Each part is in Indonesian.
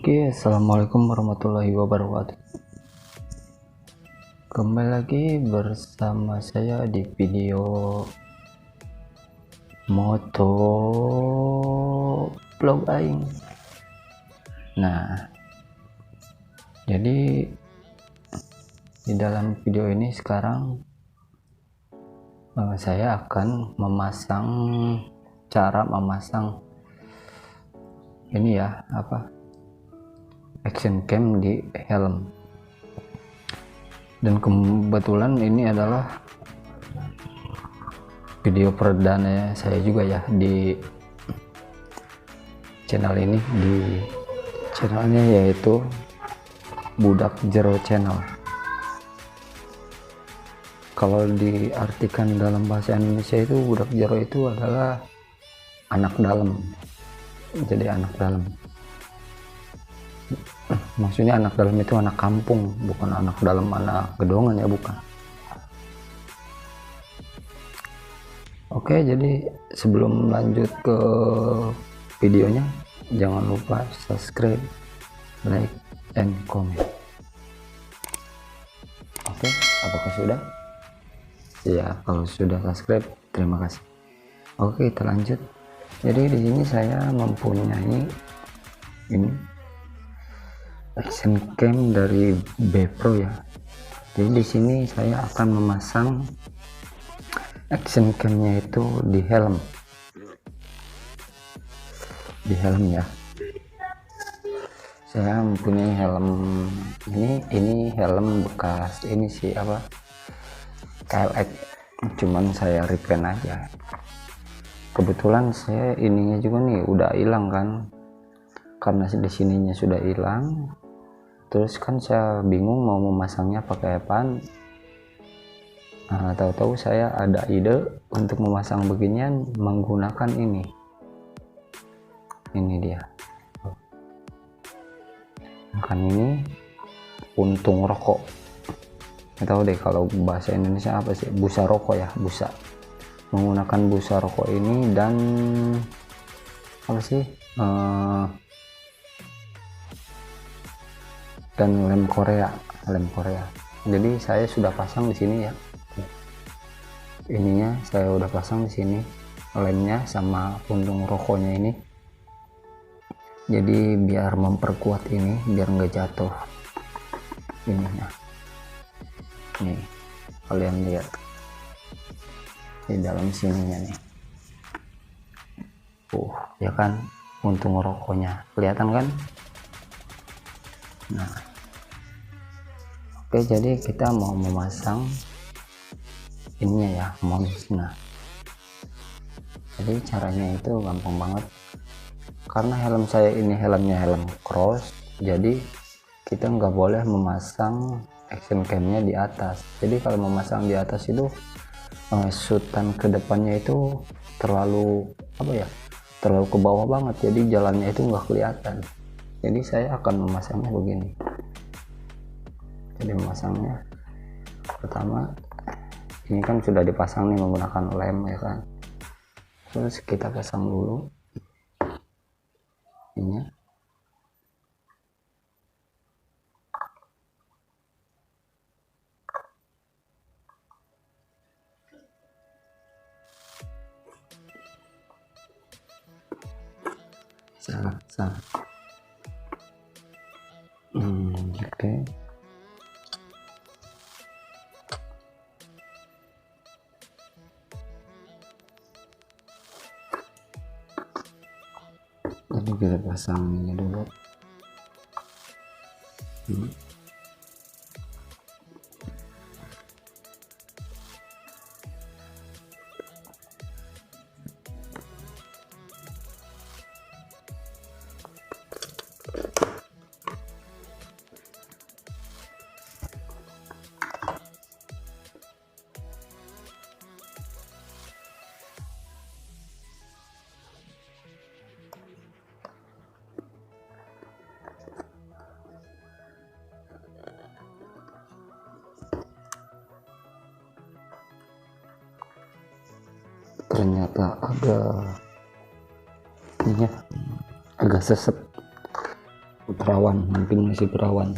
Oke, assalamualaikum warahmatullahi wabarakatuh. Kembali lagi bersama saya di video moto vlog aing. Nah, jadi di dalam video ini sekarang saya akan cara memasang ini ya, action cam di helm. Dan kebetulan ini adalah video perdana saya juga ya di channel ini, di channelnya yaitu Budak Jero Channel. Kalau diartikan dalam bahasa Indonesia itu budak jero itu adalah anak dalam. Jadi anak dalam, maksudnya anak dalam itu anak kampung, bukan anak dalam anak gedongan ya, bukan. Oke, jadi sebelum lanjut ke videonya, jangan lupa subscribe, like, and comment. Oke, apakah sudah? Ya, kalau sudah subscribe, terima kasih. Oke, kita lanjut. Jadi di sini saya mempunyai ini action cam dari Bepro ya. Jadi di sini saya akan memasang action camnya itu di helm. Di helm ya. Saya mempunyai helm ini helm bekas ini sih KLX, cuman saya repaint aja. Kebetulan saya ininya juga nih udah hilang kan, karena di sininya sudah hilang. Terus kan saya bingung mau memasangnya pakai apaan. Nah, tahu-tahu saya ada ide untuk memasang beginian menggunakan ini dia. Makan ini puntung rokok. Nggak tahu deh kalau bahasa Indonesia apa sih, busa rokok ya, busa. Menggunakan busa rokok ini dan dan lem Korea. Jadi saya sudah pasang di sini ya. Ininya saya udah pasang di sini, lemnya sama puntung rokoknya ini. Jadi biar memperkuat ini, biar nggak jatuh ininya. Nih, kalian lihat di dalam sininya nih. Ya kan, puntung rokoknya kelihatan kan? Nah, oke, jadi kita mau memasang ininya ya, mount. Nah, jadi caranya itu gampang banget. Karena helm saya ini helmnya helm cross, jadi kita nggak boleh memasang action camnya di atas. Jadi kalau memasang di atas itu sutan ke depannya itu terlalu terlalu ke bawah banget, jadi jalannya itu nggak kelihatan. Jadi saya akan memasangnya begini. Jadi memasangnya pertama, ini kan sudah dipasang nih menggunakan lem ya kan. Terus kita pasang dulu ini. Salah. Oke. Jadi kita pasang ini dulu. Ternyata agak sesep, perawan, mungkin masih perawan.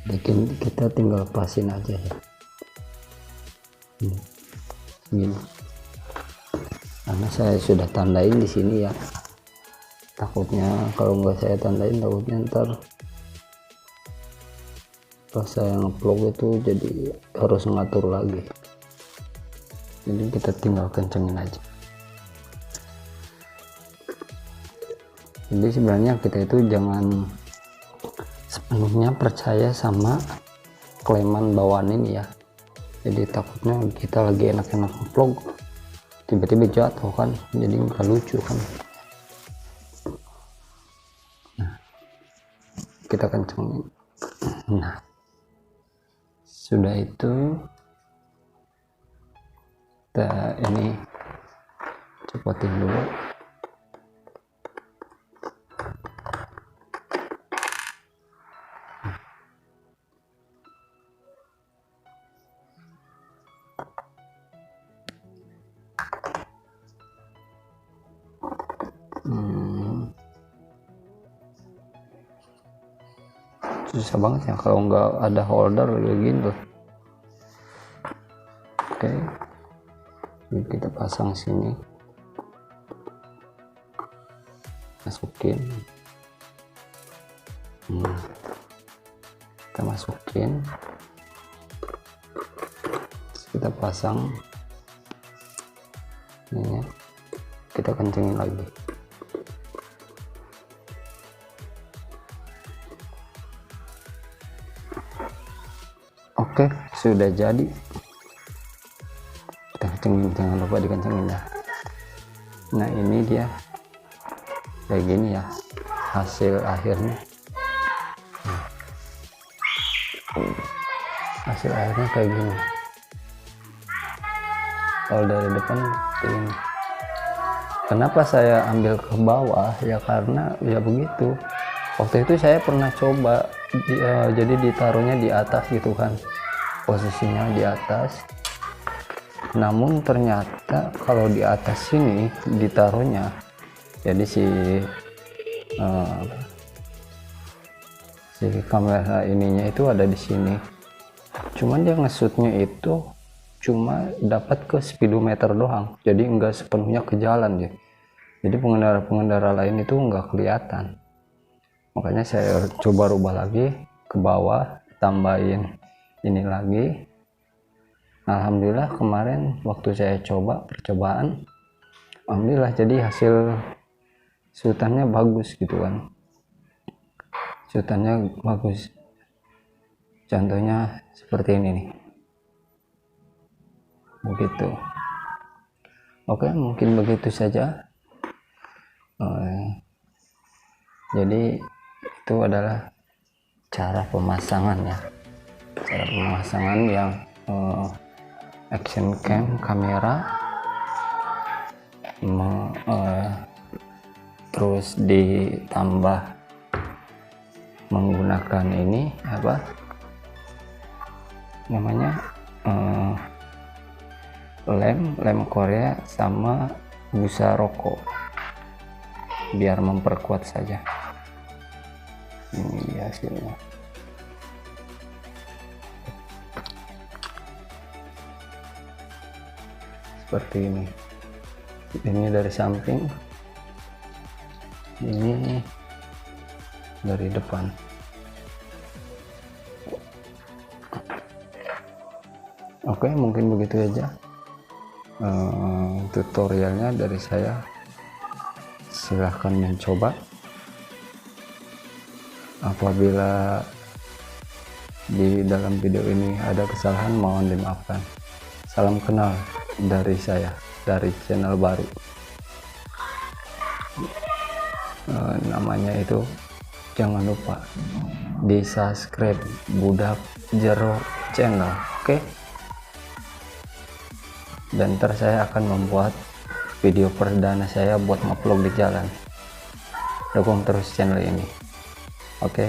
Bikin kita tinggal pasin aja ya. Gini. Karena saya sudah tandain di sini ya. Takutnya kalau nggak saya tandain, takutnya ntar pas saya ngevlog itu jadi harus ngatur lagi. Jadi kita tinggal kencengin aja. Jadi sebenarnya kita itu jangan sepenuhnya percaya sama klaiman bawaan ini ya. Jadi takutnya kita lagi enak-enak vlog tiba-tiba jatuh kan, jadi nggak lucu kan. Nah, kita kencengin. Nah, sudah itu kita ini cepotin dulu. Susah banget ya kalau nggak ada holder kayak gitu. Oke, jadi kita pasang sini, masukin, kita masukin, terus kita pasang ini, kita kencengin lagi. Oke, sudah jadi. Kita kencengin, jangan lupa dikencengin ya. Nah, ini dia kayak gini ya hasil akhirnya. Hasil akhirnya kayak gini. Kalau dari depan ini. Kenapa saya ambil ke bawah ya, karena ya begitu. Waktu itu saya pernah coba jadi ditaruhnya di atas gitu kan, posisinya di atas. Namun ternyata kalau di atas sini ditaruhnya, jadi si kamera ininya itu ada di sini. Cuman dia ngesutnya itu cuma dapat ke speedometer doang, jadi enggak sepenuhnya ke jalan ya. Jadi pengendara-pengendara lain itu enggak kelihatan. Makanya saya coba rubah lagi ke bawah, tambahin ini lagi. Alhamdulillah kemarin waktu saya coba percobaan, alhamdulillah jadi hasil sutannya bagus gitu kan. Sutannya bagus. Contohnya seperti ini nih. Begitu. Oke, mungkin begitu saja. Jadi itu adalah cara pemasangan ya, cara pemasangan yang action cam kamera, terus ditambah menggunakan ini apa namanya, lem Korea sama busa rokok biar memperkuat saja. Ini dia hasilnya. Seperti ini. Ini dari samping, ini dari depan. Oke, mungkin begitu aja tutorialnya dari saya. Silahkan mencoba. Apabila di dalam video ini ada kesalahan, mohon dimaafkan. Salam kenal dari saya, dari channel baru. Namanya itu jangan lupa di subscribe Budak Jero channel, oke? Dan ntar saya akan membuat video perdana saya buat ngupload di jalan. Dukung terus channel ini, oke?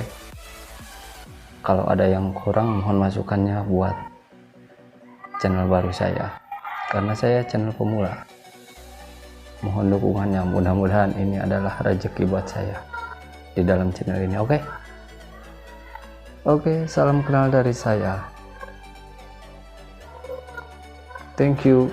Kalau ada yang kurang mohon masukannya buat channel baru saya, karena saya channel pemula. Mohon dukungannya, mudah-mudahan ini adalah rezeki buat saya di dalam channel ini, oke? Oke, salam kenal dari saya. Thank you.